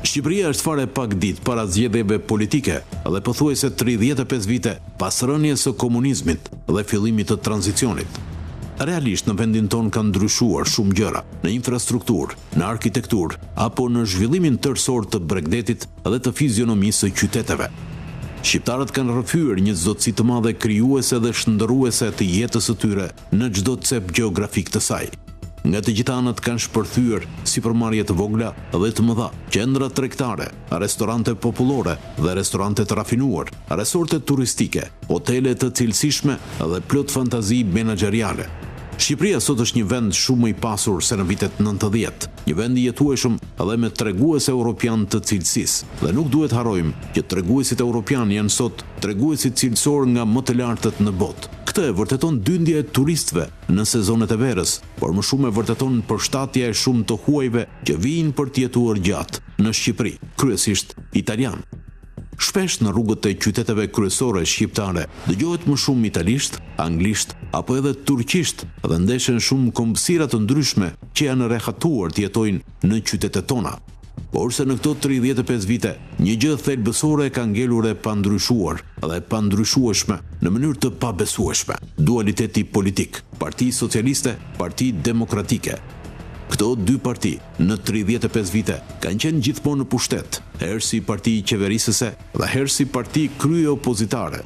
Shqipëria është fare pak ditë para zgjedhjeve politike dhe pothuajse 35 vite pas rënies së komunizmit dhe fillimit të tranzicionit. Realisht në vendin ton ka ndryshuar shumë gjëra, në infrastrukturë, në arkitekturë, apo në zhvillimin tërësor të Bregdetit dhe të fizionomisë së qyteteve. Shqiptarët kanë rrëfyer një zotësi të madhe krijuese dhe shndërruese të jetës së tyre në çdo cep gjeografik të saj. Nga të gjitha anët kanë shpërthyer sipërmarrje të vogla dhe të mëdha, qendra tregtare, restorante popullore dhe restorante të rafinuar, resorte turistike, hotele të cilësishme dhe plot fantazi menaxheriale. Shqipëria sot është një vend shumë më i pasur se në vitet 90, një vend i jetueshëm dhe me tregues europian të cilësisë, dhe nuk duhet harrojmë që treguesit europian janë sot treguesit cilësor nga më të lartët në botë. Këtë e vërteton dyndja e turistëve në sezonet e verës, por më shumë e vërteton përshtatja e shumë të huajve që vijnë për të jetuar gjatë në Shqipëri, kryesisht italian. Shpesh në rrugët e qyteteve kryesore shqiptare dëgjohet më shumë italisht, anglisht apo edhe turqisht dhe ndeshen shumë kombësira të ndryshme që janë rehatuar të jetojnë në qytetet tona. Por se në këto 35 vite, një gjë thelbësore ka ngelur e pandryshuar dhe pandryshueshme në mënyrë të pabesueshme: dualiteti politik, Parti Socialiste, Parti Demokratike. Këto dy parti në 35 vite kanë qenë gjithmonë në pushtet, herë si parti qeverisëse dhe herë si parti krye opozitare.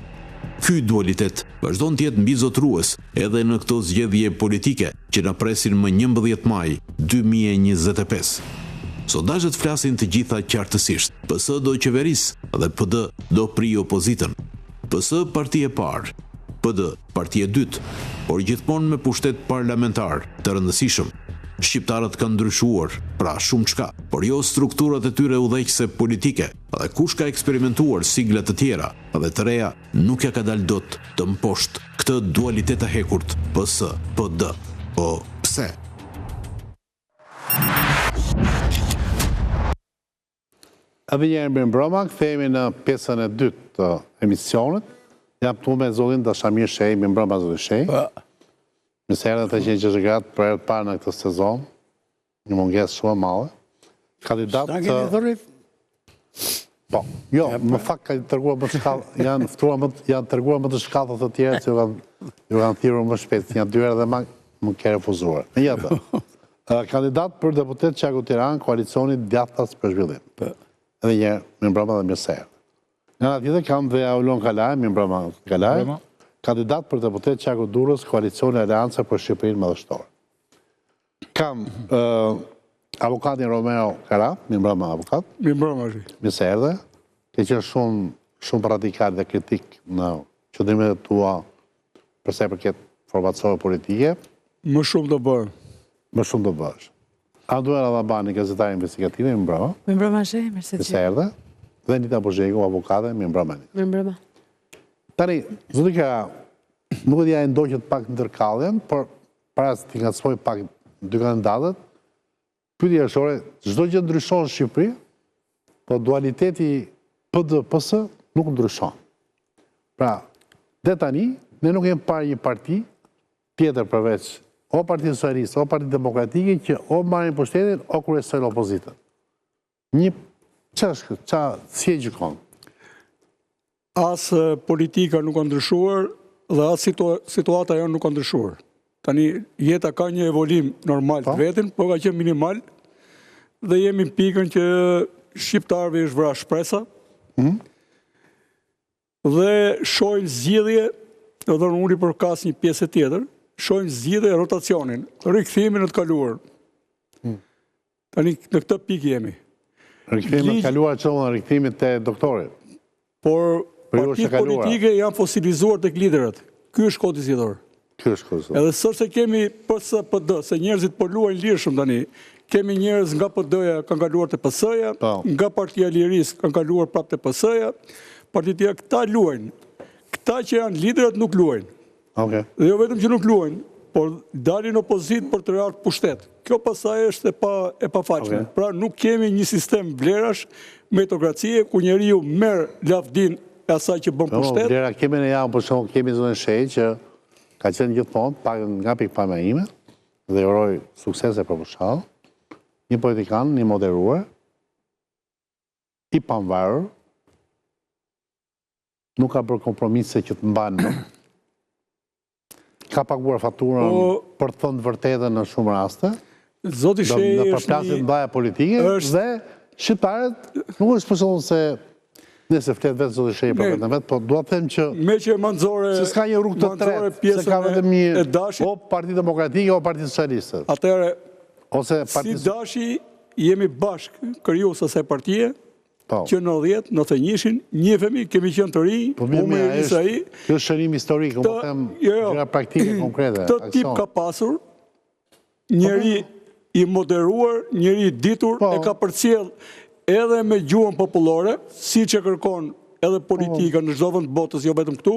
Ky dualitet vazhdon të jetë mbizotrues edhe në këto zgjedhje politike që na presin më 11 maj 2025. Sondazhet flasin të gjitha qartësisht. PS do qeverisë dhe PD do prij opozitën. PS parti e parë, PD parti e dytë, por gjithmonë me pushtet parlamentar të rëndësishëm. Shqiptarët kanë ndryshuar, pra shumë çka, por jo strukturat e tyre udhëheqëse politike, dhe kush ka eksperimentuar sigla të tjera dhe të reja nuk ja ka dalë dot të mposhtë këtë dualitet të hekurt PS, PD. Po pse? Edhe njerë mirë mbrëma, kthehemi në pjesën e dytë të emisionit. Jam këtu me zotin Dashamir Shej, mirë mbrëma zotin Shej. Nëse herë të qenë që zhëgat për herë të parë në këtë sezon, një mungesë shumë e madhe. Kandidat të... Po, jo, më fakt ka tërguar më të shkallë, janë tërguar më të shkallët të tjere që ju kanë thirrur më shpejt, janë dy herë dhe më ke refuzuar. Në jetë, kandidat për deputet Qaku Tiranë, koalicionit Djathtas për Zhvillim. Edhe njerë, mirë mbrëma dhe mirë se herë. Nga nga tjetër kam dhe Aulon Kalaj, mirë mbrëma Kalaj, kandidat për deputet Qaku Durrës, koalicioni Aleanca për Shqipërinë Madhështore. Kam avokatin Romeo Kara, mirë mbrëma avokat. Mirë mbrëma. Mirë se erdhe. Ke qenë shumë radikal dhe kritik në qëndrimet e tua përsa i përket formacione politike. Më shumë të bërë. Më shumë të bësh. Anduar Adhabani, gazetari investigativ, mirë mbrëma. Mirë mbrëma she, mirë se erdhe. Dhe Nita Bozhegu, avokate, mirë mbrëma. Mirë mbrëma. Tani, zoti Kara, nuk e dija e ndoqët pak në ndërkalljen, por para se t'i ngacmoj pak dy kandidatët, pyetja është ore, çdo gjë ndryshon në Shqipëri, po dualiteti PD-PS nuk ndryshon. Pra, dhe tani, ne nuk kemi parë një parti tjetër përveç o Parti Socialiste, o Parti Demokratike, që o marrin pushtetin, o kryesojnë opozitën. Si e gjykon? Asë politika nuk ka ndryshuar dhe asë situata jo nuk ka ndryshuar. Tani, jeta ka një evolim normal të vetin, po ka qenë minimal, dhe jemi në pikën që shqiptarëve është vra shpresa, dhe shojnë zgjidhje, edhe në unë i përkas një pjesë tjetër, shojnë zgjidhje rotacionin, rikthimin e të kaluar. Tani, në këtë pikë jemi. Rikthimin e të kaluar që në rikthimin të doktorit? Por partitë politike janë fosilizuar të liderët. Ky është kodi zgjedhor. Edhe sërse kemi PS PD, se njerëzit po luajnë lirshëm tani, kemi njerëz nga PD-ja kanë kaluar te PS-ja, nga Partia e Lirisë kanë kaluar prapë te PS-ja, partitë tjera këta luajnë. Këta që janë liderët nuk luajnë. Dhe jo vetëm që nuk luajnë, por dalin opozit për të rarë pushtet. Kjo pasaj është e pafaqme. Pra nuk kemi një sistem vlerash, meritokracie, ku njeriu merr lavdin e asaj që bën pushtet. Vlera kemi në javë, për shumë kemi zonë Shej që ka qenë gjithmonë, pak nga pikpamja ime, dhe uroj suksese për përshall, një politikan, një moderuar, i pavarur, nuk ka bërë kompromise që të mbanë, ka paguar faturën për të thënë vërtetën në shumë raste, në përplasin ndaja politike, dhe shqiptarët nuk është përsonë se nëse fletë vetë Zoti Shej për vetën vetë, po duha të them që me që manzore se s'ka një rrugë të tretë, se ka vetëm një o Parti Demokratike o Parti Socialiste. Atëherë, si Dashi jemi bashkë kryues asaj partie, që në 91-ën, njefemi, kemi qenë të ri, ume e njësa i. Kjo është shërim historik, më them gjëra praktike, konkrete. Të tip ka pasur, njëri i moderuar, njëri i ditur, e ka përcjell edhe me gjuhën popullore, si që kërkon edhe politika në çdo vend të botës, jo vetëm këtu.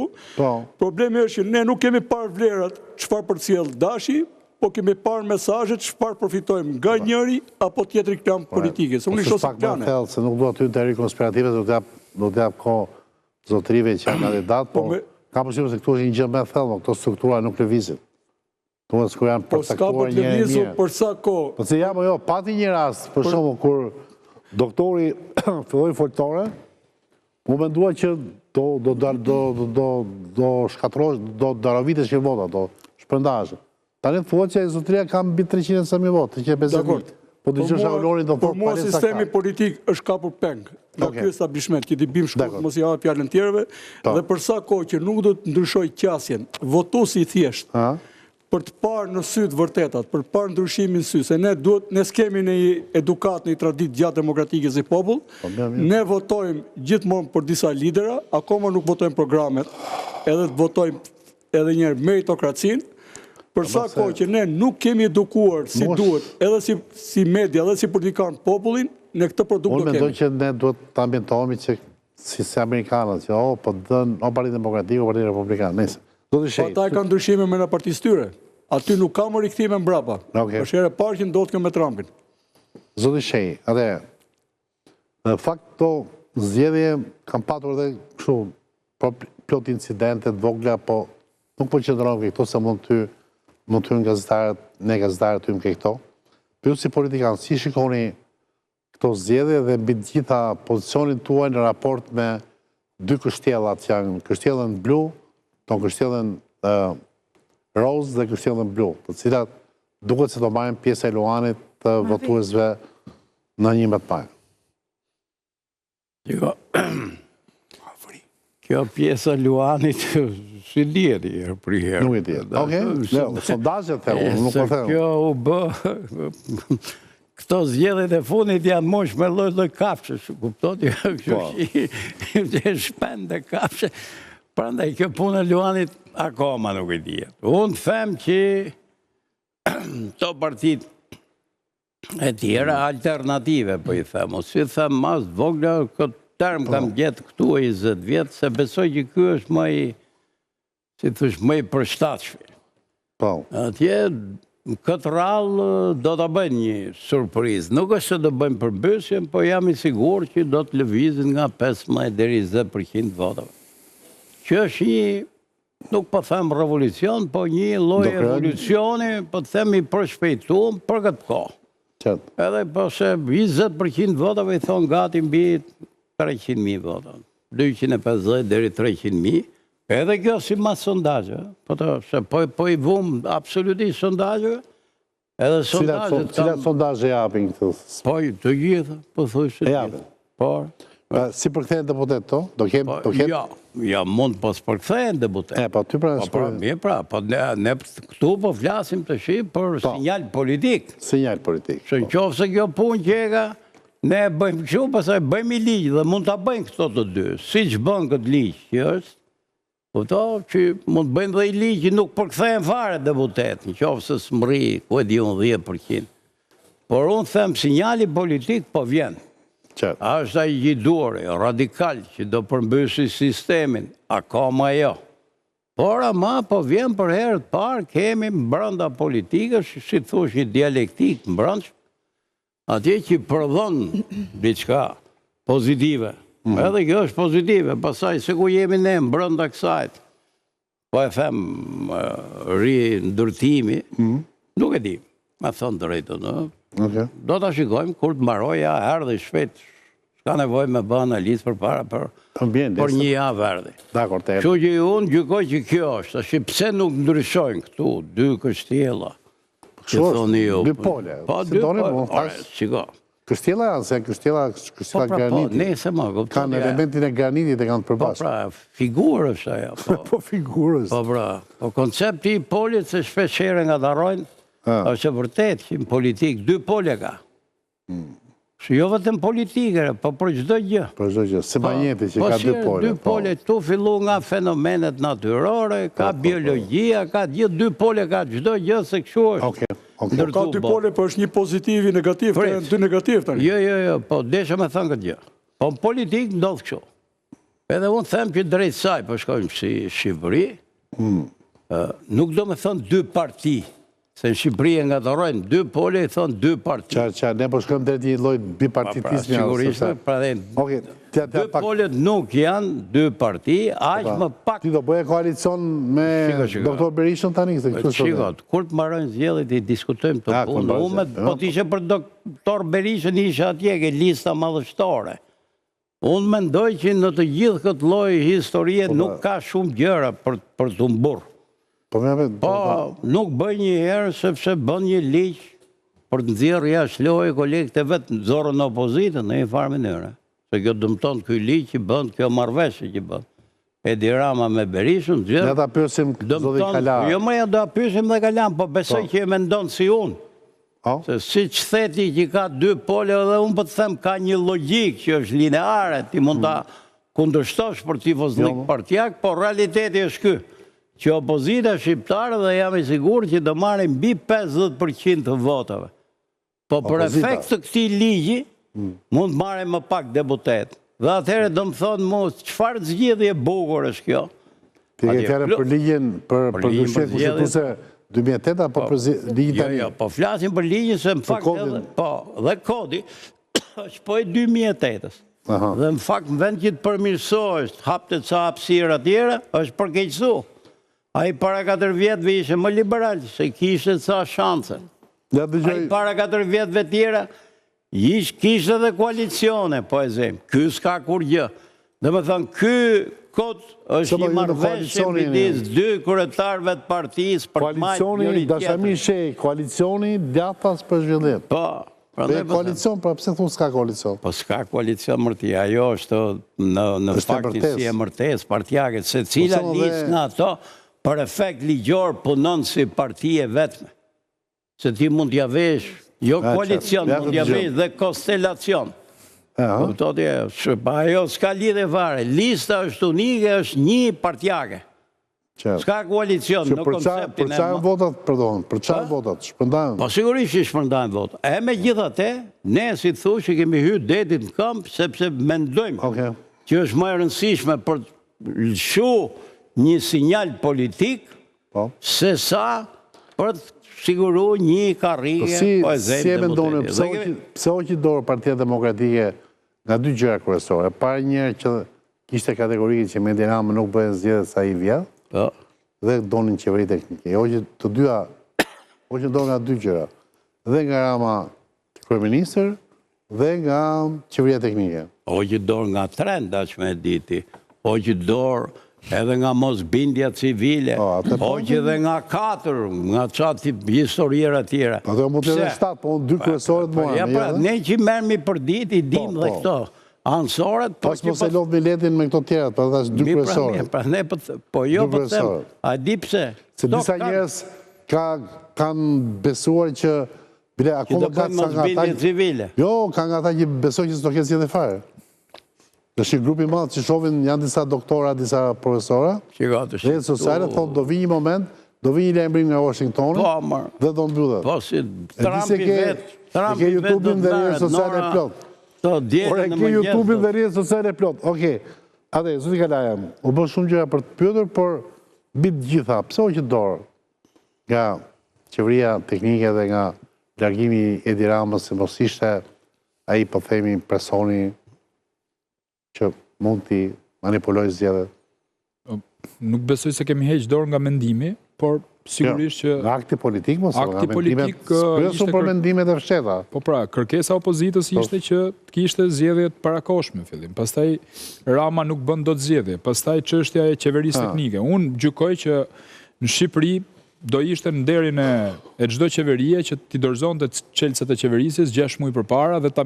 Problemi është që ne nuk kemi parë vlerat çfarë përcjell Dashi, po kemi parë mesazhet çfarë përfitojmë nga njëri apo tjetri klan politike. Se unë i shoh si plane. Se nuk do aty teori konspirative, do të jap kohë zotrive që janë kandidat, po ka përshtypjen se këtu është një gjë më e thellë, këto struktura nuk lëvizin. Thuhet se janë përcaktuar një herë. Për sa kohë? Po se jam jo, pati një rast, për shembull kur doktori filloi foltore, u mendua që do shkatërrosh, do darovitesh që vota, do shpërndahesh. Tani thuhet që zotëria ka mbi 300.000 votë, që e bezet. Po dëgjosh Aulorin do thotë për mua sistemi politik është kapur peng nga ky establishment, që ti bim shkurt, mos i ha fjalën tjerëve, dhe për sa kohë që nuk do të ndryshoj qasjen, votuesi i thjesht, për të parë në sy të vërtetat, për të parë ndryshimin në sy, se ne s'kemi në edukat, në i tradit gjatë demokratike si popull, ne votojmë gjithmonë për disa lidera, akoma nuk votojmë programet, edhe të votojmë edhe njerë meritokracinë, për sa kohë që ne nuk kemi edukuar si duhet, edhe si media, edhe si politikan popullin, në këtë produkt do kemi. Unë mendoj që ne duhet të ambientohemi që si Amerikanët, që po dënë, o Parti Demokratik, o Parti Republikan, nëse. Po ata e ka ndryshime me në partistyre. Aty nuk ka më rikthime mbrapa. Është herë e parë që ndodhë kjo me Trumpin. Zoti Shej, atë, në fakt këto zgjedhje kam patur edhe kështu plot incidente të vogla, po nuk po qëndron këto se mund të hynë gazetarët, ne gazetarët të hynë këto. Për ju si politikanë, si shikoni këto zgjedhje dhe mbi të gjitha pozicionin tuaj në raport me dy kështjellat që janë kështjellën blu, tonë kështjellën roz dhe kështjellën blu, të cilat duket se do marrin pjesë e luanit të votuesve në një më të parë. Kjo pjesë e luanit si djeri për i herë. Nuk i djeri. Oke, sondazhet të nuk po them. Kjo u bë... Këto zgjedhjet e fundit janë mosh me lloj kafshë, kuptoni? Kjo shpende kafshë. Prandaj kjo punë e luanit akoma nuk i dihet. Unë them që këto partit e tjera alternative, po i them, si them mas vogla, këtë term kam gjetë këtu e 20 vjetë, se besoj që kjo është më i, si thush, më i përshtatshëm. Atje, këtë rallë do të bëjnë një surprizë. Nuk është se do bëjmë përbërshjem, po jam i sigur që do të lëvizin nga 15 deri 20% votave. Që është një, nuk po them revolucion, po një lloj evolucioni, po të them i përshpejtuar për këtë kohë. Edhe po se 20% votave i thonë gati mbi 300.000 vota, 250 deri 300.000, edhe kjo si mas sondazhe, po i vum absolutisht sondazhe, edhe sondazhe... Cilat sondazhe japin këtë? Po të gjitha, po thush të gjitha. Por... Si përkthehen deputet to? Ja, mund po s'përkthehen deputet. Po ty pra... Po ne këtu po flasim të shi për sinjal politik. Sinjal politik. Se qoftë se kjo punë që e ka, ne bëjmë kështu, pastaj bëjmë i ligj dhe mund ta bëjmë këto të dy. Siç bën këtë ligj që është, po që mund të bëjmë dhe i ligj që nuk përkthehen fare deputet, nëse s'mri, ku e di unë 10%. Por unë them sinjali politik po vjen. Është ai gjiduri, radikal, që do përmbysi sistemin, akoma jo. Por ama po vjen për herë të parë, kemi brenda politikës, si thush një dialektik mbrëmsh, atje që prodhon diçka pozitive. Edhe kjo është pozitive, pastaj se ku jemi ne brenda kësaj. Po e them ndërtimi, nuk e di, me thënë drejtën, do ta shikojmë kur të mbaroja erdhi shpejt Ka nevojë me bë analizë përpara për një javë erdhi. Dakor, te. Kështu që unë gjykoj që kjo është, tash pse nuk ndryshojnë këtu dy kështjella? Dy pole. Po, dy pole. Shiko. Kështjella janë, se kështjella graniti. Nese më, kuptoj. Kanë elementin e granitit e kanë të përbashkë. Po pra, figurë është ajo. Po figurës. Po pra, po koncepti i polit se shpeshherë nga darojnë, është e vërtet që në politikë dy pole ka. Jo vetëm politike, po për çdo gjë. Për çdo gjë, se banjeti që ka dy pole. Dy pole, tu fillu nga fenomenet natyrore, ka biologjia, ka gjithë dy pole, ka çdo gjë se kështu është. Ka dy pole, po është një pozitiv i negativ, dy negativ tani. Jo, po desha me thënë këtë gjë. Po në politikë ndodh kështu. Edhe unë them që drejt saj, po shkojmë si Shqipëri, nuk do me thënë dy parti. Se në Shqipëri e nga darojnë dy pole, i thonë dy parti. Ne po shkëm dhe një lojt bipartitismi. Sigurisht, pra dhe dy polet nuk janë dy parti, aq më pak... Ti do bëje koalicion me doktor Berishën tani? Shikot, kur të marrojnë zgjedhjet i diskutojmë të punë, umet, po t'ishe për doktor Berishën ishe atje ke lista madhështore. Unë mendoj që në të gjithë këtë lloj historie nuk ka shumë gjëra për të mburë. Po, nuk bëj një herë sepse bën një ligj për të nxjerrë jashtë lojë kolegët e vetë zorën në opozitën në një farë mënyrë. Se kjo dëmton ky ligj që bën, kjo marrëveshje që bën. Edi Rama me Berishën, ne ta pyesim zoti Kalan. Jo më ja do ta pyesim dhe Kalan, po besoj që e mendon si unë. Se siç theti që ka dy pole edhe unë po të them ka një logjik që është lineare, ti mund ta kundërshtosh për tifozlik partijak, po realiteti është ky. Që opozita shqiptare dhe jam i sigur që do marrin mbi 50% të votave. Po për efekt të këtij ligji, mund të marrin më pak deputet. Dhe atëherë do më thonë mu, çfarë zgjedhje bukur është kjo? Ti ke fjalën për ligjin, për dyshim kushtetuese 2008 apo për ligjin tani? Jo, po flasim për ligjin se në fakt edhe, po, dhe kodi është po i 2008-ës. Dhe në fakt në vend që të përmirësohesh, hapte ca hapësira tjera, është përkeqësu. A i para 4 vjetëve ishe më liberal, se kishte ca shanse. A i para 4 vjetëve tjera, kishte dhe koalicione, po e zemë. Ky s'ka kur gjë. Dhe me thënë, ky kot është një marrëveshje midis dy kryetarëve të partisë për të marrë njëri tjetrin. Dashami Shej, koalicioni djathtas për zhvillim. Po. Koalicion, pra pse thon s'ka koalicion? Po s'ka koalicion mërti, ajo është në faktin si e mërtes, partijake, se cila listë nga ato, për efekt ligjor punon si partije vetme. Se ti mund t'ja vesh, jo koalicion, mund t'ja vesh dhe konstelacion. Ajo s'ka lidhe fare. Lista është unike, është një partijake. S'ka koalicion në konceptin e... Për çfarë votat? Shpërndajnë? Po sigurisht që shpërndajnë votat. E me gjithate, ne si të thush që kemi hyrë detit në këmpë, sepse mendojmë që është më e rëndësishme për lëshu një sinjal politik, se sa për të siguru një karrige, po e zemë Si e mendoni, pse o që dorë Partia Demokratike nga dy gjëra kryesore? Parë njerë që kishte kategorikë që Edi Rama nuk bëhen zgjedhjet sa i vjedh, dhe donin qeveri teknike. O që të dyja, o që dorë nga dy gjëra, dhe nga Rama kryeministër, dhe nga qeveria teknike. O që dorë nga trend, që me diti, o që dorë edhe nga mos bindja civile, o që dhe nga 4, nga qatë historiera tjera. Ato mund të edhe 7, po 2 kryesorët mora. Ne që mermi për dit, i dim dhe këto. Ansoret... Pas mos e lovë biletin me këto tjera, për dhe është 2 kryesorët. Po jo, po them, a di pse? Se disa njerës kanë besuar që... Që do bëjmë mos bindja civile. Jo, kanë nga ta që besoj që s'do ketë zgjedhje fare. Është një grupi madhë që shohin janë disa doktora, disa profesora, dhe sociale thonë do vi një moment, do vi një lajmërim nga Washingtoni, dhe do mbyllet. Po, si Trumpi vetë do të verët, Ore, ke YouTube-in dhe rrjetet sociale plot. Okej, ate, zoti Kalaja, u bën shumë gjëra për të pyetur, por mbi të gjitha, pse o që dorë nga qeveria teknike dhe nga largimi Edi Ramës, se mos ishte ai, po themi, personi që mund t'i manipuloj zgjedhjet? Nuk besoj se kemi heq dorë nga mendimi, por sigurisht që... Akti politik, mos akti politik ishte... për mendimet e fsheta. Po pra, kërkesa opozitës ishte që të kishte zgjedhjet parakoshme fillim. Pastaj Rama nuk bën dot zgjedhje. Pastaj çështja e qeverisë teknike. Unë gjykoj që në Shqipëri do ishte në nderin e çdo qeverie që t'i dorëzonte çelësat e qeverisjes 6 muaj përpara dhe ta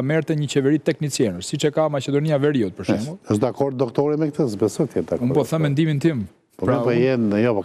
merrte një qeveri teknicienësh, siç e ka Maqedonia e Veriut për shembull. Është dakord doktori me këtë, s'besoj të jetë dakord. Unë po them mendimin tim. Po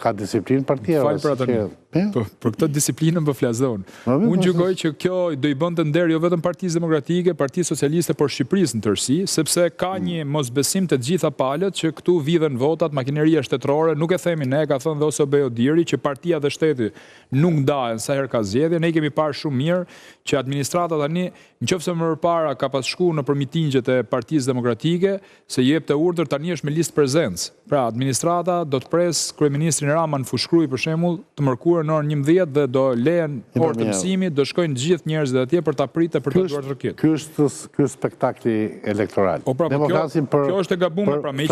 ka disiplinë partia. Falë për atë. Për këtë disiplinën po flas dhe unë. Unë gjykoj që kjo do i bënte nder jo vetëm Partisë Demokratike, Partisë Socialiste, por Shqipërisë në tërësi, sepse ka një mosbesim të gjitha palët që këtu vidhen votat, makineria shtetërore, nuk e themi ne, ka thënë dhe OSB Odiri, që partia dhe shteti nuk ndahen sa herë ka zgjedhje. Ne kemi parë shumë mirë që administrata tani, nëse më përpara ka pas shku në mitingjet e Partisë Demokratike, se jepte urdhër tani është me listë prezencë. Pra, administrata do të pres kryeministrin Rama në Fushkruj për shembull të mërkurën në orën 11 dhe do lehen orë të mësimit, do shkojnë gjithë njerëzit atje për ta pritë për ta duar rrokit. Ky është spektakli elektoral. Po pra, kjo është e gabuar pra me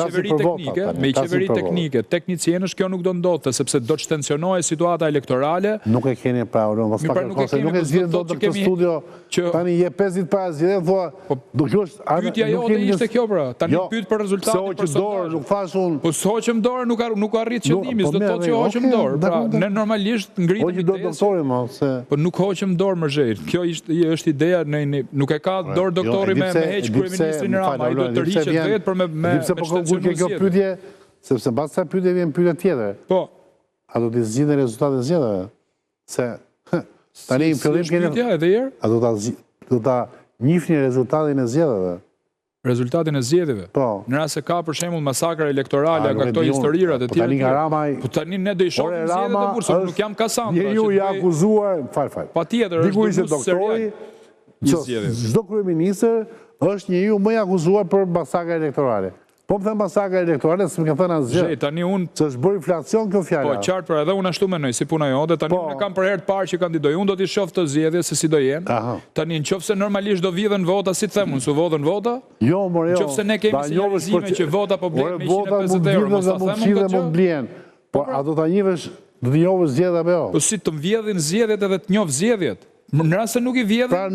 qeveri teknike, teknicienësh kjo nuk do ndodhte sepse do të tensionohej situata elektorale. Nuk e keni pra, nuk e zgjidhen dot në këtë studio. Tani je 5 ditë para zgjedhjeve thua, do kjo është pyetja jote ishte kjo pra. Tani pyet për rezultatin për sondazh. Nuk thash unë. Po s'hoqëm dorë nuk arrit qëndimi, do të thotë që hoqëm dorë. Pra, ne normalisht ngritemi tezë. Po nuk hoqëm dorë më zhej. Kjo është ideja, nuk e ka dorë doktori me heq kryeministrin Rama, ai do të rriqet vetë për me shtensionizuar. Sepse mbas sa pyetje vjen pyetja tjetër. Po. A do të zgjidhen rezultatet e zgjedhjeve? Se tani në fillim keni a do ta njihni rezultatin e zgjedhjeve? Rezultatin e zgjedhjeve. Po. Në rast se ka për shembull masakra elektorale nga këto historirat e tjera. Po tani ne do i shohim zgjedhjet e bursa, nuk jam Kasandra. Njeriu i akuzuar, fal. Patjetër është ishte doktori. Çdo kryeministër është njeriu më i akuzuar për masakra elektorale. Po më thënë masakra elektorale, s'më ka thënë asgjë. Tani unë... Që është bërë inflacion kjo fjalla. Po, qartë për edhe unë ashtu menoj, si puna jote, tani unë kam për herë të parë që kandidoj, unë do t'i shoh të zgjedhje se si do jenë. Tani në qoftë se normalisht do vidhen vota, si të them unë, su vodhen vota? Jo, more jo. Në qoftë se ne kemi sinjalizime që vota po blenë me 150 euro, mos ta them unë këtë gjë? Po, a do t'a njohësh zgjedhjet apo jo? Po si të vjedhin zgjedhjet edhe të njoh zgjedhjet? Në rrasë nuk i vjedhin,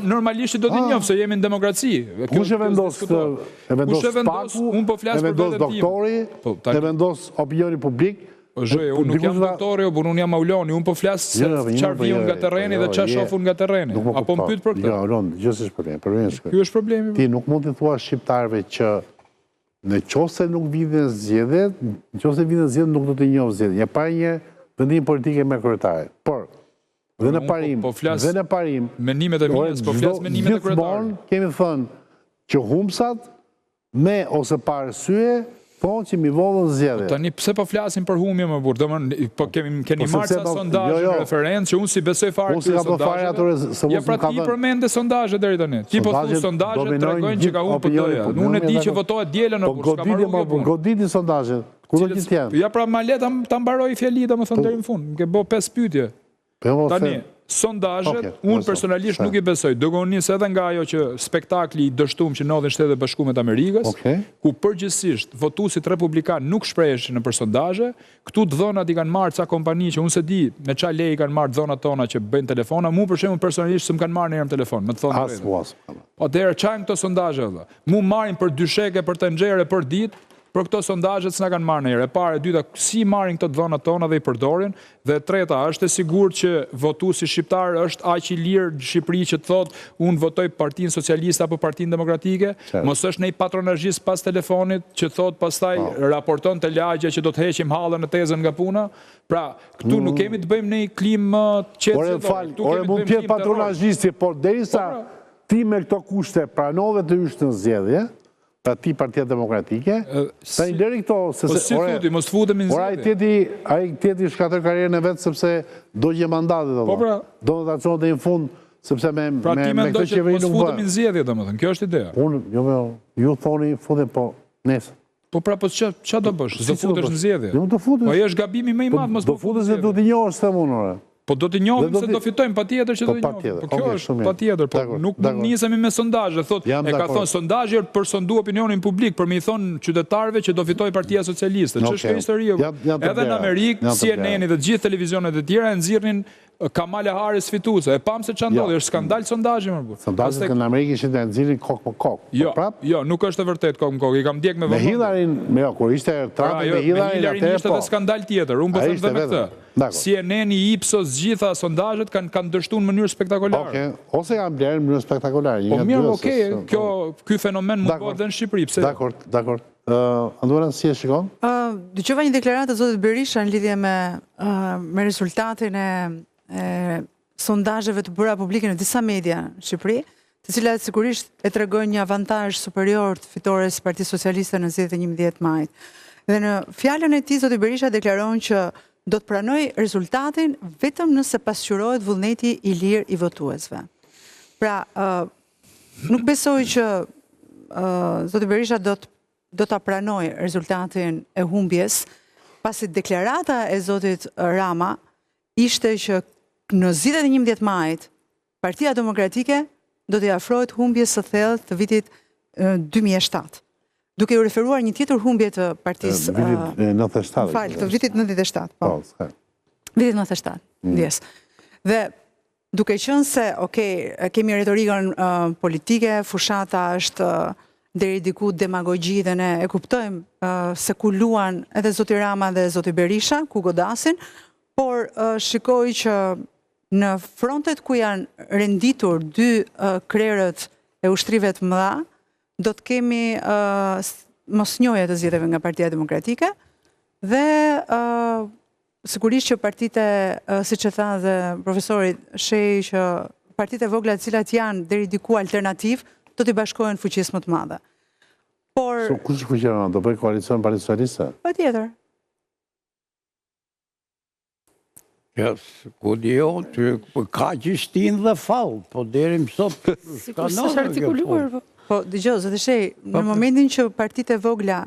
normalisht do t'i njofë, se jemi në demokraci. Kush e vendos Spaku, e vendos doktori, e vendos opinioni publik. Unë nuk jam doktori, unë jam Mauloni, unë po flasë se qarë vijun nga terreni dhe qarë shofun nga terreni. Apo më pytë për këtë? Jo, Ronë, gjithë është problemi. Kjo është problemi. Ti nuk mund të thua shqiptarve që në qose nuk vidhen zgjedhjet, në qose vidhen zgjedhjet nuk do t'i njofë zgjedhjet. Ja parë një vendim politike me kryetare. Por, dhe në parim, menimet e minës, po flasë menimet e kryetarë. Kemi thënë që humsat me ose pa arsye thonë që mi vodhën zgjedhje. Tani pse po flasim për humje më burr? Po keni marrë sa sondazhe në referencë që unë si besoj fare këto sondazhe. Ja pra ti përmende sondazhe deri tani. Ti po thu sondazhe tregojnë që ka humbur PD-ja. Unë e di që votohet diela në burg, s'ka marrë. Goditi sondazhet. Ku do të jenë? Ja pra ma le ta mbaroj fjali domethënë deri në fund. Më ke bë 5 pyetje. Tani, sondazhet, unë personalisht nuk i besoj. Dogonis edhe nga ajo që spektakli i dështum që ndodhin Shtetet Bashkuara të Amerikës, ku përgjithsisht votuesit republikan nuk shpreheshin nëpër sondazhe, këtu të dhënat i kanë marrë ca kompani që unë se di me çfarë lej i kanë marrë dhënat tona që bëjnë telefona, mu për shembull personalisht s'm kanë marrë në herë telefon, më thonë vetë. Po atëherë çajm këto sondazhe valla. Mu marrin për dysheke, për tenxhere, për ditë. Për këto sondazhet s'na kanë marrë në herë. E para, e dyta, si marrin këto dhënat tona dhe i përdorin, dhe e treta, është e sigurt që votuesi shqiptar është aq i lirë në Shqipëri që të thotë unë votoj Partinë Socialiste apo Partinë Demokratike, mos është një patronazhist pas telefonit që thotë pastaj raporton te lagja që do të heqim hallën e tezën nga puna. Pra, këtu nuk kemi të bëjmë në një klimë qetësor. Ore mund të jetë patronazhisti, por derisa ti me këto kushte pranove të hysh në zgjedhje, pra ti Partia Demokratike, ta i lëri këto... Po si futi, mos futemi në zgjedhje. A i tjeti shkatër karierën e vetë sepse do gje mandatit. Po pra... Do në të aqonë dhe i fund, sepse me këtë qeveri nuk bërë. Pra ti me ndoj që mos futemi në zgjedhje, dhe më thënë, kjo është ideja. Unë, ju thoni futin, po nesë. Po pra, po që do bësh? Do futesh në zgjedhje? Do futesh. Po e është gabimi më i madh, mos do futesh e do t'i njohësh, them unë. Po do t'i njohim se do fitojmë, pa tjetër që do t'i njohim. Po kjo është pa tjetër, po nuk nisemi me sondazhe. E ka thonë sondazhe për sondu opinionin publik, për me i thonë qytetarëve që do fitoj Partia Socialiste. Që është kjo historie? Edhe në Amerikë, CNN dhe gjithë televizionet e tjera e nxirrin Kamala Harris fituese. E pam se ç'a ndodhi, është skandal sondazhi më burr. Sondazhet në Amerikë ishin të nxirrin kok me kok. Jo, nuk është e vërtet kok me kok. I kam ndjek me vëmendje. Me Hillarin, kur ishte Trump me Hillarin, ishte edhe skandal tjetër. Unë po them vetëm këtë. CNN, Ipsos, gjitha sondazhet kanë dështuar në mënyrë spektakolare. Ose kanë blerë në mënyrë spektakolare. Po mirë, okej, ky fenomen mund bëhet edhe në Shqipëri, pse? Dakor. Andora, si e shikon? Dëgjova një deklaratë të zotit Berisha në lidhje me rezultatin e sondazheve të bëra publike në disa media në Shqipëri, të cilat sigurisht e tregojnë një avantazh superior të fitores së Partisë Socialiste në zgjedhjet e 11 majit. Dhe në fjalën e tij zoti Berisha deklaron që do të pranoj rezultatin vetëm nëse pasqyrohet vullneti i lirë i votuesve. Pra, nuk besoj që zoti Berisha do ta pranoj rezultatin e humbjes, pasi deklarata e zotit Rama ishte që në zgjedhjet e 11 majit, Partia Demokratike do t'i afrohet humbjes së thellë të vitit 2007. Duke u referuar një tjetër humbje të partisë... Vitit 97. Të vitit 97, po. Vitit 97, yes. Dhe duke qenë se, kemi retorikën politike, fushata është deri diku demagogji dhe ne e kuptojmë se ku luan edhe zoti Rama dhe zoti Berisha, ku godasin, por shikoj që në frontet ku janë renditur dy krerët e ushtrive të mëdha, do të kemi mosnjohje të zgjedhjeve nga Partia Demokratike dhe sigurisht që partitë, siç e tha dhe profesori Shehi, që partitë e vogla të cilat janë deri diku alternativ, do t'i bashkohen fuqisë më të madhe. Por kush fuqiron? Do bëj koalicion Partisë Socialiste? Patjetër. Ku dijo, ka që shtin dhe fal, po deri më sot s'ka artikuluar. Po, dëgjoj, zoti Shehi, në momentin që partitë e vogla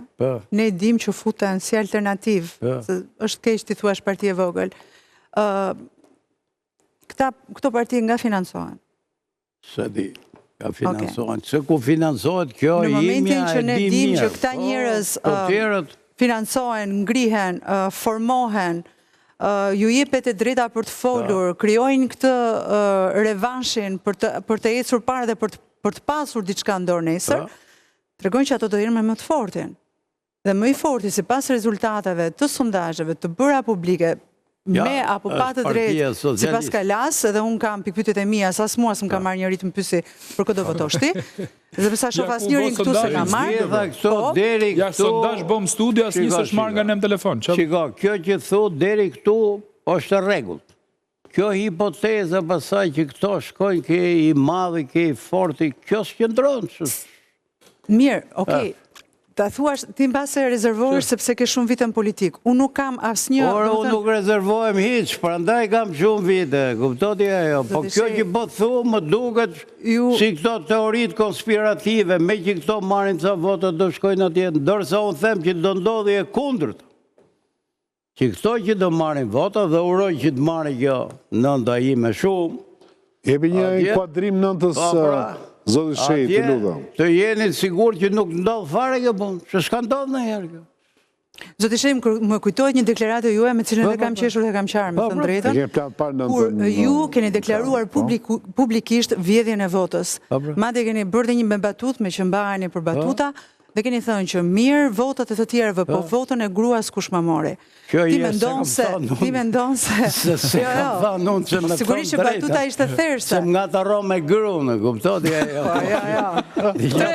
ne dim që futen si alternativ, se është keq ti thuash parti e vogël, këto parti nga financohen? Se di, nga financohen. Se ku financohet kjo, në momentin që ne dim që këta njerëz financohen, ngrihen, formohen, ju jepet e drejta për të folur, krijojnë këtë revanshin për të ecur parë dhe për të pasur diçka në dorë nesër, tregojnë që ato do jenë me më të fortin. Dhe më i forti sipas rezultateve të sondazheve të bëra publike, me apo pa të drejtë, sipas Kalas, edhe unë kam pikpyetjet e mia, sa s'mua s'm ka marrë njëri të më pyesi për këtë do votosh ti. Dhe pse shoh asnjërin këtu se ka marrë. Ja sondazh bëm studio, asnjë s'është marrë nga nem telefon. Shiko, kjo që thu deri këtu është rregull. Kjo hipoteza pasaj që këto shkojnë ke i madhi, ke i forti, kjo s'qëndron. Mirë, okej. Ta thuash, ti mbase rezervohesh sepse ke shumë vite në politik. Unë nuk kam asnjë... Unë nuk rezervohem hiç, prandaj kam shumë vite, kuptoti ajo. Po kjo që po thu, më duket si këto teoritë konspirative, me që këto marrin ca vota do shkojnë atje, ndërsa unë them që do ndodhi e kundërt. Që këto që do marrin vota dhe uroj që të marri kjo nënda ime shumë. Jepi një inkuadrim nëntës zoti Shehi, të lutem. Të jeni sigur që nuk ndodh fare kjo punë, që s'ka ndodhur ndonjëherë kjo. Zoti Shehi, më kujtohet një deklaratë juaj me cilën e kam qeshur dhe kam qarë, me thënë drejtën. Kur ju keni deklaruar publikisht vjedhjen e votës. Madje keni bërë dhe një me batut, me që mbaheni për batuta, dhe keni thënë që mirë votat e të tjerëve, po votën e gruas kush ma mori. Ti mendon se... Sigurisht që batuta ishte therse. Se nga të ro me grunë, kuptoti ajo. Te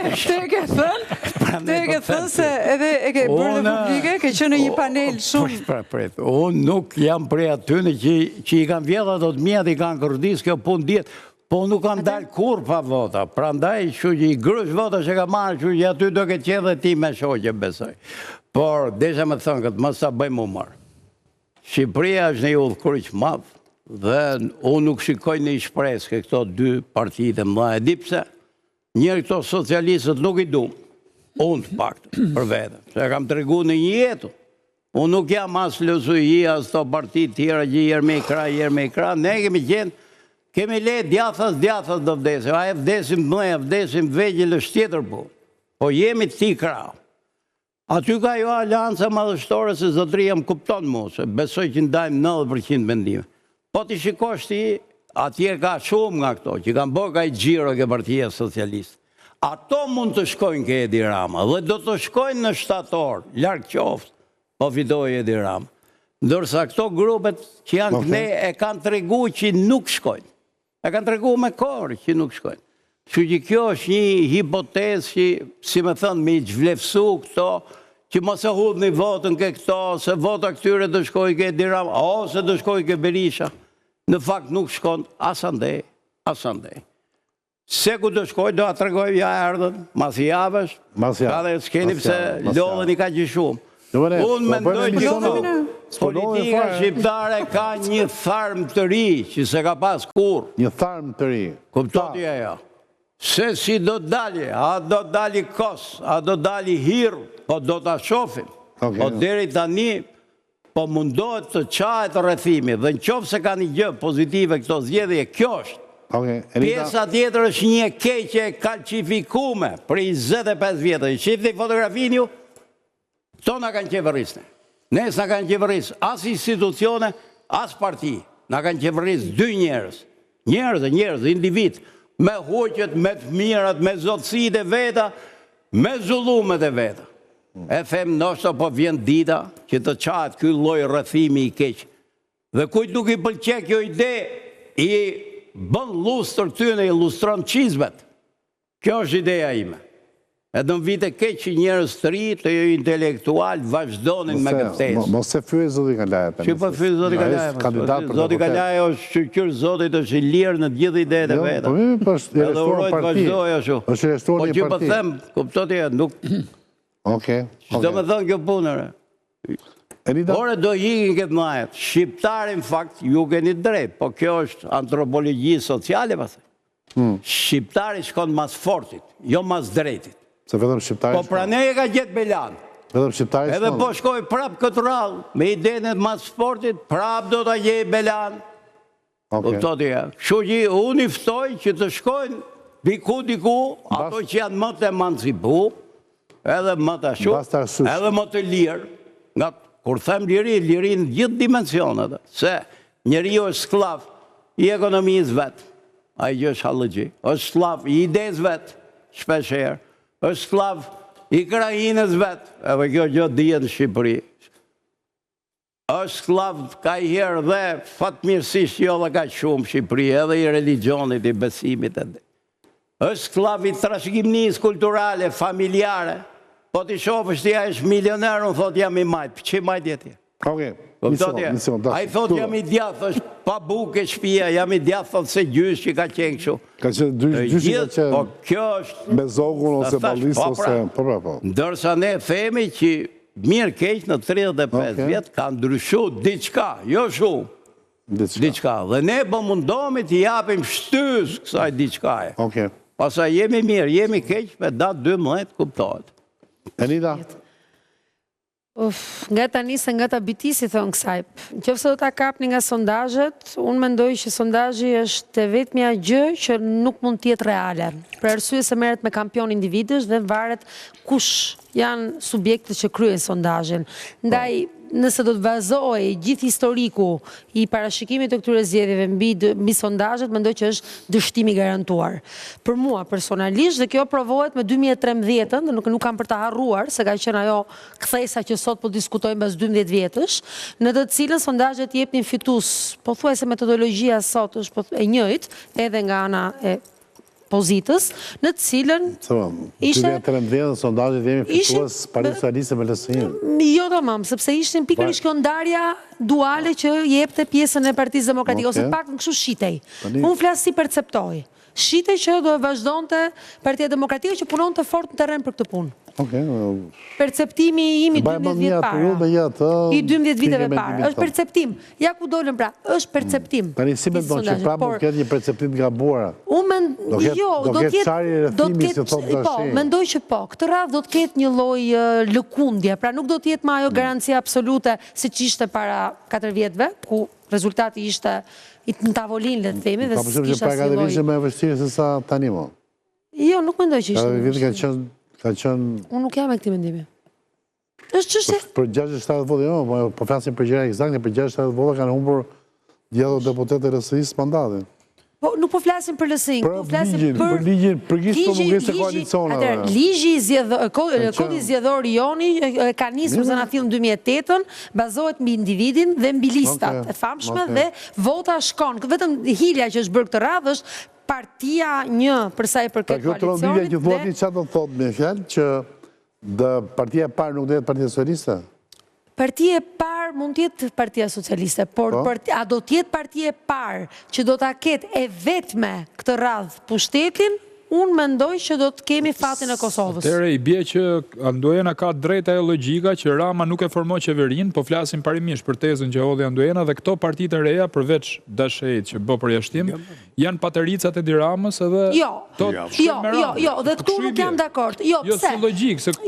e ke thënë se edhe e ke bërë dhe publike, ke që në një panel shumë... Unë nuk jam prej atyne që i kanë vjedha do të mjetë, i kanë kërdis, kjo pun djetë. Po nuk kanë dalë kur pa vota, pra ndaj që i grush vota që ka marrë, që aty do ke qenë dhe ti me shoqe besoj. Por, desha me thënë këtë, mësa bëjmë u marë. Shqipëria është një udhëkryq madh, dhe unë nuk shikoj në i shpresë ke këto dy partitë mëdha. E di pse, njërë këto socialistët nuk i du, unë të paktë për vete, se kam të regu në një jetu. Unë nuk jam as LSI, as të partit tjera që jerë me i kra, ne kemi qenë, kemi le djathas do vdesim, a e vdesim mëja, vdesim vegjilës tjetër po, po jemi ti kra. Aty ka jo alianca madhështore se zotëria më kupton mu, se besoj që ndajmë 90% mendime. Po t'i shikosh ti, atje ka shumë nga këto, që kanë bërë ka i gjiro ke Partia Socialiste. Ato mund të shkojnë ke Edi Rama, dhe do të shkojnë në shtator, larkë qoftë, po fitoj Edi Rama. Ndërsa këto grupet që janë këne e kanë të regu që nuk shkojnë. E kanë të regu me korë që nuk shkojnë. Që që kjo është një hipotezë që, si me thënë, me i gjvlefsu këto, që mos e hudh një votën ke këto, se vota këtyre të shkoj ke Edi Rama, ose të shkoj ke Berisha. Në fakt nuk shkojnë asandej. Se ku të shkoj, do a të regoj vja erdhen, mas i javësh, ka dhe s'keni pëse lodhen i ka që shumë. Unë mendoj që këtu politika shqiptare ka një tharm të ri, që se ka pas kur. Një tharm të ri. Kuptoti ajo. Se si do të dalje, a do të dalje kos, a do të dalje hirë, po do të shofim. Po deri tani, po mundohet të qahet rrethimi, dhe në qofë se ka një gjë pozitive këto zgjedhje, kjo është. Pjesa tjetër është një keqe kalqifikume për 25 vjetër. Shifti fotografin ju, to në kanë qeverisne. Nes në kanë qeveris as institucione, as parti. Në kanë qeveris 2 njerës. Njerës, individ. Me hoqët, me të mirat, me zotësit e veta, me zullumet e veta. E them nështë po vjen dita që të qatë këj loj rrethimi i keqë. Dhe kujt nuk i pëlqe kjo ide, i bën lustër tyne, i lustron qizmet. Kjo është ideja ime. Edhe në vite keq që njerëz të ri, të jo intelektual, vazhdonin me këtë tesë. Mos se fyë Zoti Kalaja. Që po fyë Zoti Kalaja? Zoti Kalaja është shqyrë Zotit, është i lirë në gjithë idejet e veta. Edhe urojt vazhdoj ashtu. Po që po them, kuptoti e nuk... Që do me thënë kjo punëre. Ore do hikin këtë majet. Shqiptari në fakt ju keni drejt, po kjo është antropologji sociale, Shqiptari shkon mas fortit, jo mas drejtit. Po pra ne e ka gjithë Belan. Edhe po shkoj prap këtë rallë, me idenet mas fortit, prap do të gjej Belan. Kështu që unë i ftoj që të shkojnë diku, ato që janë më të emancipu, edhe më të ashtu, edhe më të lirë. Kur them liri në gjithë dimensionet, se njeri jo është sklav i ekonomisë vetë, a i gjë është halëgji, është sklav i idejës vetë, shpesherë, është sklav i krajinës vetë, edhe kjo gjë dhjetë në Shqipëri, është sklav ka i herë dhe fatmirësisht jo dhe ka shumë Shqipëri, edhe i religionit, i besimit, është sklav i trashëgimnisë kulturale, familjare, po t'i shofë është tja është milioner, unë thot jam i majtë, që i majtë jeti? A i thot jam i djathë, është pa buke shpia, jam i djathë, thot se gjysh që ka qenë kështu. Ka qenë gjysh që po kjo është... Me zogun ose balisë ose... Ndërsa ne themi që mirë keq në 35 vjetë ka ndryshu diçka, jo shumë. Diçka. Dhe ne po mundomi t'i japim shtys kësaj diçkaje. Pasa jemi mirë, jemi keq, me datë 12 kuptohet. Enida? Nga ta nisë nga ta bitisi, thonë kësaj. Qofse do ta kapni nga sondazhet, unë mendoj që sondazhi është vetmja gjë që nuk mund të jetë reale. Për arsye se merret me kampion individësh dhe varet kush janë subjektët që kryen sondazhin. Ndaj, nëse do të vazhdoj gjithë historiku i parashikimit të këtyre zgjedhjeve mbi sondazhet, mendoj që është dështim i garantuar. Për mua personalisht, dhe kjo provohet me 2013-ën, dhe nuk kam për ta harruar, se ka qenë ajo kthesa që sot po diskutojmë mbas 12 vjetësh, në të cilën sondazhet jepnin fitues, pothuajse metodologjia sot është e njëjtë, edhe nga ana e pozitës, në të cilën ishte... 2013 sondazhet jemi fitues Partia Socialiste me LSI-n. Jo tamam, sepse ishte pikërisht kjo ndarja duale që jepte pjesën e Partisë Demokratike, ose pak në kështu shitej. Unë flas si perceptoj. Shitej që do e vazhdonte Partia Demokratike që punonte fort në terren për këtë punë. Perceptimi im i 12 vjetë para. I 12 viteve para. është perceptim. Ja ku dolën pra, është perceptim. Tani si me ndonë që pra më këtë një perceptim nga buara? Do ketë qari rëthimi si thotë të shi. Mendoj që po. Këtë radhë do të ketë një loj lëkundje. Pra nuk do të jetë ma ajo garancia absolute si që ishte para 4 vjetëve, ku rezultati ishte në tavolin, le të themi, dhe s'kisha si loj. Ka përshëm që pra 4 vjetë me vështirë se sa tani mo? Jo, nuk mendoj që ishte. 4 vjetë ka qënë... Unë nuk jam e këti mendimi. është qështë... Për 6-7 votë, jo, po flasim për gjëra eksakte, për 6-7 votë kanë humbur djallë deputetë e rësërisë mandatin. Nuk po flasim për lësing, po flasim për ligjin, për gjithë për mungesë e koalicionave. Ligji kodi zgjedhor joni ka nisur zë na fillin 2008-ën, bazohet mbi individin dhe mbi listat e famshme dhe vota shkon. Vetëm hilja që është bërë këtë radhë është partia një përsa i përket koalicionit. Kjo të rëndilja që thoti që do thotë me fjalë që partia e parë nuk do jetë partia socialiste? Partia e parë mund t'jetë partia socialiste, por a do t'jetë partia e parë që do t'a ketë e vetme këtë radhë pushtetin, unë mendoj që do të kemi fatin e Kosovës. Tere, i bje që Anduena ka drejta e logjika që Rama nuk e formoj qeverin, po flasim parimisht për tezën që hodhi Anduena dhe këto partit e reja, përveç Dashejt që bë përjashtim, janë patericat e Diramës edhe... Jo, dhe këtu nuk jam dakord. Jo, pse?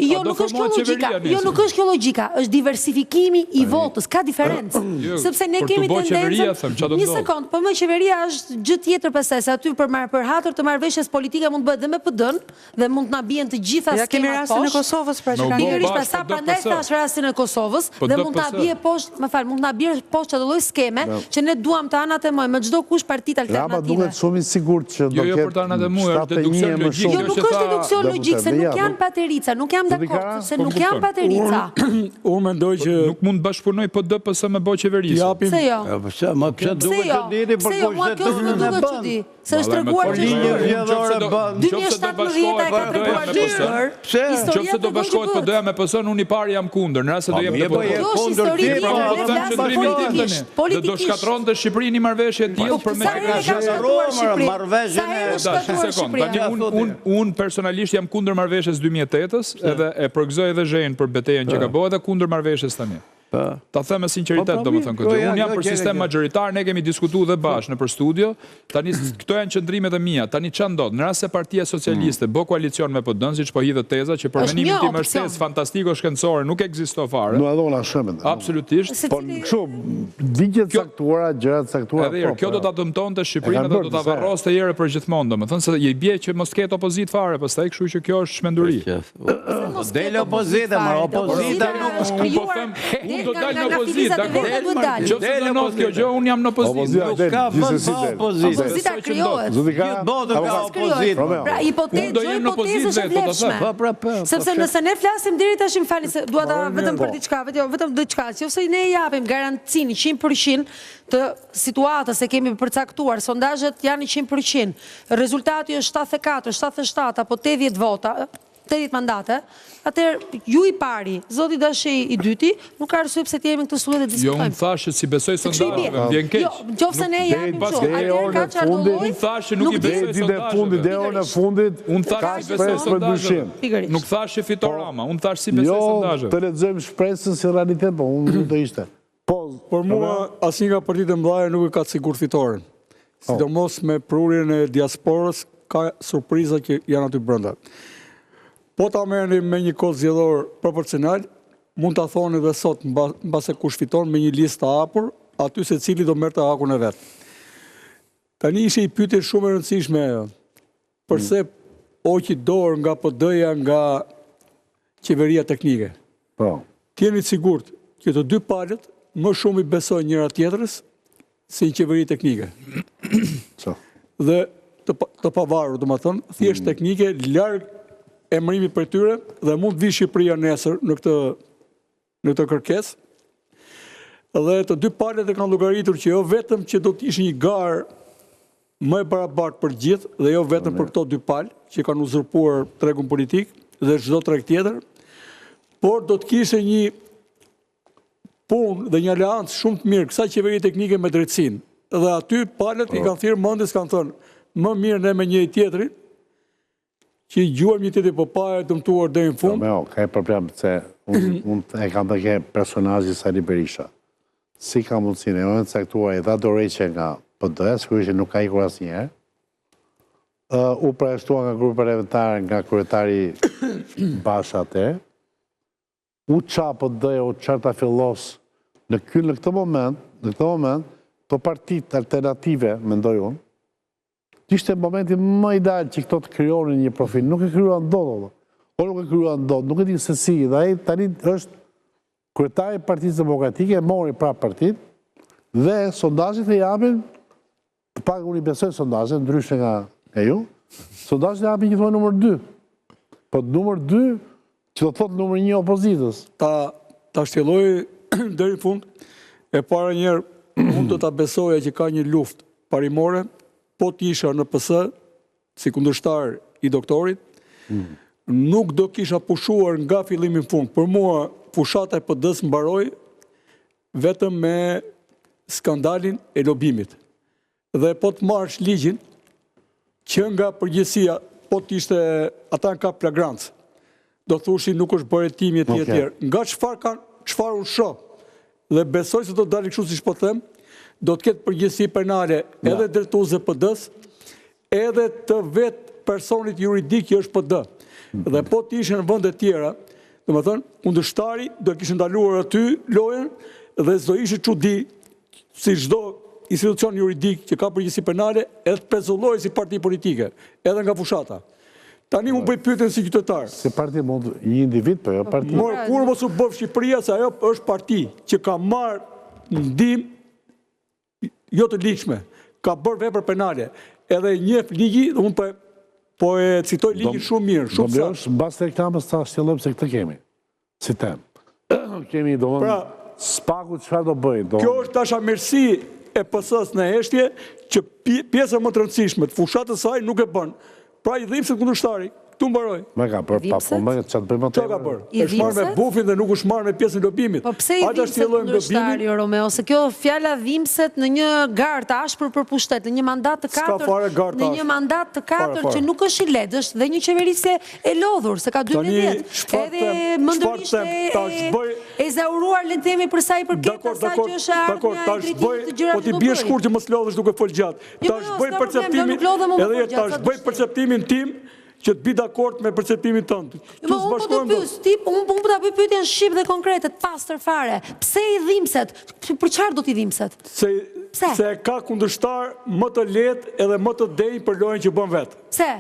Jo, nuk është kjo logjika. Jo, nuk është kjo logjika. është diversifikimi i votës. Ka diferencë. Sepse ne kemi tendencën... Një sekund, po më qeveria është gjë tjetër pastaj, se aty për hatër të marrëveshjes politike mund bëhet dhe me PD-n dhe mund të na bien të gjitha skemat poshtë. Ja kemi rastin e Kosovës pra që kanë pikërisht pastaj prandaj thash rastin e Kosovës dhe mund ta bie poshtë, mund ta bie poshtë çdo lloj skeme që ne duam të anatemojmë me çdo kush partit alternative. Rama duket shumë i sigurt që do të ketë. Jo, për të anatemuar është deduksion logjik. Jo, nuk është deduksion logjik, se nuk janë paterica, nuk jam dakord, se nuk janë paterica. Unë mendoj që nuk mund të bashkëpunoj PD PS me bë qeverisë. Pse jo? Pse më pse duhet të dini për kushteturin e bën. Se është treguar që është 2017 e ka treguar gjë. Qofse do bashkohet PD-ja me PS-n, unë i pari jam kundër, në rast se do jem dhe do shkatronte Shqipërinë marrëveshje të tillë për unë personalisht jam kundër marrëveshjes 2008-s edhe e përgëzoj edhe Zhenjën për betejën që ka bërë dhe kundër marrëveshjes tani. Ta them me sinqeritet domethënë këtë. Unë jam për sistem magjoritar, ne kemi diskutuar dhe bashkë në për studio. Tani këto janë qëndrimet e mia. Tani ç'a ndodh? Në rast se Partia Socialiste bë koalicion me PD-n, siç po hidhet teza që për mendimin tim është tezë fantastiko shkencore, nuk ekziston fare. Nuk adhona shëmën. Absolutisht. Po kështu, ligjet caktuara, gjërat caktuara. Edhe kjo do ta dëmtonte Shqipërinë dhe do ta varroste herë për gjithmonë, domethënë se i bie që mos ketë opozitë fare, pastaj kështu që kjo është shmenduri. Del opozita, ma opozita nuk do dalë në opozitë, dakor? Qofse do ndodh kjo gjë, unë jam në opozitë. Nuk ka vend pa opozitë. Opozita krijohet. Gjithë botën ka opozitë. Pra hipotezë është e vlefshme. Sepse nëse ne flasim deri tash, më falni se dua ta vetëm për diçka, vetëm diçka, nëse ne japim garancinë 100% të situatës e kemi përcaktuar, sondazhet janë 100%, rezultati është 74, 77 apo 80 vota, 80 mandate, atëherë ju i pari, zoti Dashej i dyti, nuk ka arsye pse të jemi këtu studio dhe diskutojmë. Jo, unë thashë si besoj sondazheve, më vjen keq. Jo, nëse ne japim kështu, atëherë ka çfarë lloj? Unë thashë nuk i besoj sondazheve. Deri në fundit, unë thashë si besoj sondazheve. Nuk thashë fiton Rama, unë thashë si besoj sondazheve. Jo, të lexojmë shpresën si realitet, po unë nuk do ishte. Por mua asnjë nga partitë e mëdha nuk e ka sigurt fitoren. Sidomos me prurjen e diasporës, ka surpriza që janë aty brenda. Po ta merrni me një kod zgjedhor proporcional, mund ta thoni edhe sot mbase kush fiton me një listë të hapur, aty secili do merrte hakun e vet. Tani ishte i pyetje shumë e rëndësishme, përse oqi dorë nga PD-ja, nga qeveria teknike. Po. Jeni të sigurt që të dy palët më shumë i besojnë njëra tjetrës se një qeveri teknike. Dhe të pavarur, domethënë, thjesht teknike larg emërimi për tyre dhe mund të vi Shqipëria nesër në këtë kërkesë. Dhe të dy palët e kanë llogaritur që jo vetëm që do të ishte një garë më e barabartë për gjithë dhe jo vetëm për këto dy palë që kanë uzurpuar tregun politik dhe çdo treg tjetër, por do të kishte një punë dhe një aleancë shumë të mirë kësaj qeveri teknike me drejtësinë. Dhe aty palët i kanë thirrë mendjes, kanë thënë më mirë ne me njëri tjetrin, që i gjuar një tjetër përpara e dëmtuar deri në fund. Ka e problem se unë e kam të ke personazhi Sali Berisha. Si ka mundësinë, e momentin caktuar i dha dorëheqje nga PD, sigurisht nuk ka ikur asnjëherë. U përjashtua nga grupi parlamentar nga kryetari Basha atëherë. U qa PD, u qarta fillos në këtë moment, të partit alternative, mendoj unë, ishte momenti më ideal që këto të kryonin një profil. Nuk e kryuan ndodhë, nuk e kryuan ndodhë, nuk e di se si, dhe ai tani është kryetari Partisë Demokratike, mori pra partit, dhe sondazhet e japin, të pak unë i besoj sondazhet, ndryshe nga ju, sondazhet e japin gjithmonë numër 2. Po numër 2, që do thotë numër 1 opozitës. Ta shtjelloj deri në fund, e para njerë, unë do ta besoja që ka një luftë parimore, po t'isha në PS, si kundërshtar i doktorit, nuk do kisha pushuar nga fillimi në fund. Për mua, fushata e PD-s mbaroi vetëm me skandalin e lobimit. Dhe po të marrësh ligjin, që nga përgjësia, po t'ishte ata në ka flagrancë, do thushi nuk është bërë timi e tjetër. Nga çfarë unë shoh, dhe besoj se do të dalë kështu siç po them, do të ketë përgjegjësi penale edhe drejtuese PD-s, edhe të vetë personit juridik që është PD. Dhe po të ishin në vende tjera, domethënë, kundërshtari do kishte ndaluar aty lojën dhe s'do ishte çudi si çdo institucion juridik që ka përgjegjësi penale, edhe të pezullohej si parti politike, edhe nga fushata. Tani mu bëj pyetjen si qytetar. Si parti mund një individ, po jo parti. Kur mos u bë Shqipëria se ajo është parti që ka marrë ndihmë jo të ligjshme, ka bërë vepër penale, edhe njeh ligji, unë po e citoj ligjin shumë mirë, shumë sa. Do mbas reklamës ta shtjellojmë se këtë kemi. Si tem. Kemi spaku çfarë do bëj? Kjo është tash mirësi e PS-s në heshtje që pjesa më të rëndësishme të fushatës saj nuk e bën. Pra i dhimbse kundërshtari, këtu mbaroj. Me ka bërë pa po më çfarë bëjmë atë? Çka ka bërë? Është marrë me bufin dhe nuk është marrë me pjesën e lobimit. Po pse i dhimbse kundërshtari Romeo? Se kjo fjala dhimbset në një gard të ashpër për pushtet, në një mandat të katërt, në një mandat të katërt që nuk është i lehtë, është dhe një qeverisje e lodhur, se ka 12. Edhe mëndërisht e zauruar le të themi për sa i përket asaj që është ardhmja e drejtimit të gjërave. Po ti bie shkurt që mos lodhesh duke fol gjatë. Tash bëj perceptimin, edhe tash bëj perceptimin tim që të bi dakord me perceptimin tënd. Unë po të pyes, unë po ta bëj pyetjen shqip dhe konkrete, të pastër fare. Pse i dhimbset? Për çfarë do t'i dhimbset? Se ka kundërshtar më të lehtë edhe më të denj për lojën që bën vet. Pse?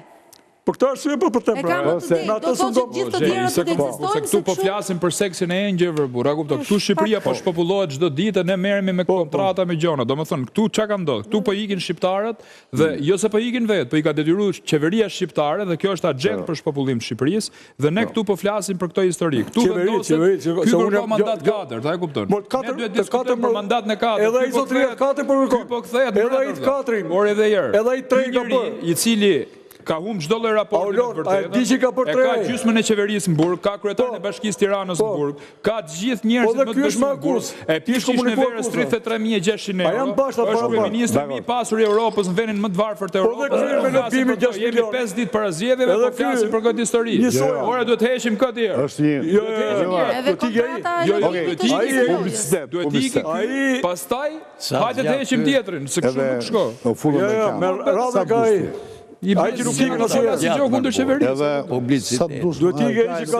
Për këtë arsye po them. E ka më të denj, do thotë që gjithë të tjerë do të ekzistojnë. Se këtu po flasim për seksin e engjëve, burra, kupton. Këtu Shqipëria po shpopullohet çdo ditë, ne merremi me kontrata me gjona. Domethënë, këtu çka ka ndodhur? Këtu po ikin shqiptarët dhe jo se po ikin vetë, po i ka detyruar qeveria shqiptare dhe kjo është agjend për shpopullim të Shqipërisë dhe ne këtu po flasim për këtë histori. Këtu vendoset ky kërkon mandat katërt, a e kupton? Ne duhet të diskutojmë për mandatin e katërt. Edhe ai zotëria katër po kërkon. Po kthehet. Edhe ai të katërin. Por edhe herë. Edhe ai tre ka bërë. I cili ka humbë çdo lloj raporti me vërtetën. E ka gjysmën e qeverisë në Burg, ka kryetarin e Bashkisë Tiranës në Burg, ka të gjithë njerëzit më të besuar. E pishë në verës 33.600 euro. Është kryeministri i pasur i Europës në vendin më të varfër të Europës. Jemi 5 ditë para zgjedhjeve dhe po flasim për këtë histori. Ora duhet të heqim këtë herë. Është një duhet ikë. Pastaj hajde të heqim tjetrin, se kështu nuk shko. Ai që nuk ikën asnjë gjë kundër qeverisë. Edhe publicitet. Duhet ikë ai që ka